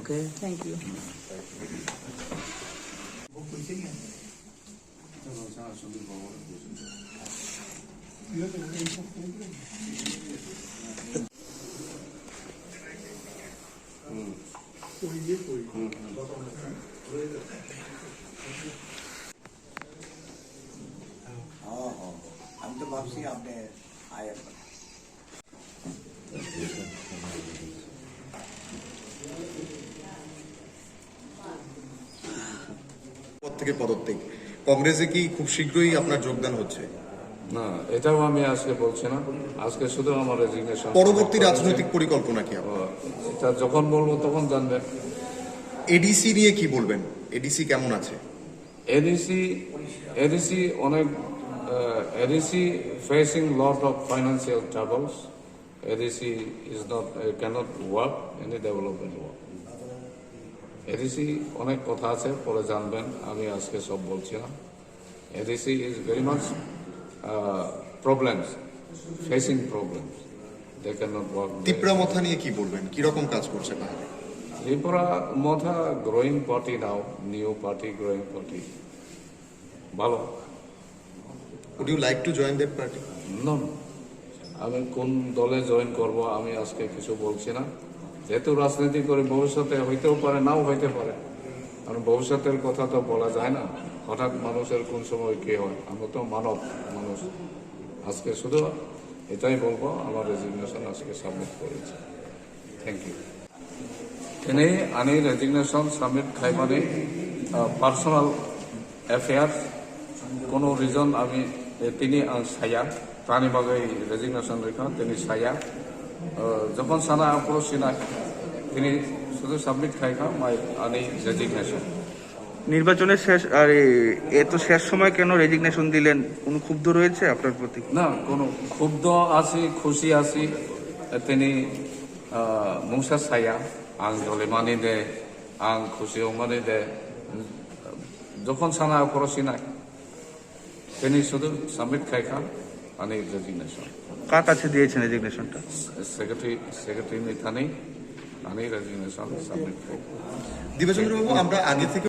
Okay. Thank you. हम तो वापसी आपने आया পদ থেকে পদত্যাগ কংগ্রেসে কি খুব শীঘ্রই আপনার যোগদান হচ্ছে? না, এটাও আমি আজকে বলছি না। আজকে শুধু আমার রেজিগনেশন। পরবর্তী রাজনৈতিক পরিকল্পনা কি আপনার? এটা যখন বলবো তখন জানবেন। এডিসি নিয়ে কি বলবেন? এডিসি কেমন আছে? এডিসি অনেক ADC facing lot of financial troubles. ADC is not cannot work any development work. ADC অনেক কথা আছে, পরে জানবেন, আমি আজকে সব বলছি না। ADC is very much problems, facing problems, they can't work. Tipra Motha নিয়ে কি বলবেন? কিরকম কাজ করছে তাহলে? ত্রিপুরা মথা গ্রোয়িং পার্টি নাও, নিউ পার্টি, গ্রোয়িং পার্টি, ভালো। Would you like to join that party? না, আমি কোন দলে জয়েন করব আমি আজকে কিছু বলছি না। যেহেতু রাজনীতি করে ভবিষ্যতে হইতেও পারে, নাও হইতে পারে, কারণ ভবিষ্যতের কথা তো বলা যায় না। হঠাৎ মানুষের কোন সময় কে হয়, আমরা তো মানব মানুষ। আজকে শুধু এটাই বলবো, আমার রেজিগনেশন আজকে সাবমিট করেছি। Thank you. তিনি আনি রেজিগনেশন সাবমিট খাইবানি পার্সোনাল এফেয়ার্স কোনো রিজন আমি তিনি সায়া প্রাণী বাগাই রেজিগনেশন রেখা তিনি সায়া যখন সানা পড়ছি না তিনি শুধু সাবমিট খাইখা মাই আনি রেজিগনেশন। নির্বাচনের শেষ আর এত শেষ সময় কেন রেজিগনেশন দিলেন? কোনো ক্ষুব্ধ রয়েছে আপনার প্রতি? না, কোনো ক্ষুব্ধ আছি, খুশি আছি। তিনি মুংসা সায়া আং দলে মানি দে, আং খুশিও মানি দে। যখন সানা পড়ছি না তিনি শুধু সাবমিট খাইখা আনি রেজিগনেশন। কার কাছে দিয়েছেন রেজিগনেশনটা? সেক্রেটারি মিথানি আনি রেজিগনেশন সাবমিট করব। দিবাচন্দ্র বাবু, আমরা আগে থেকে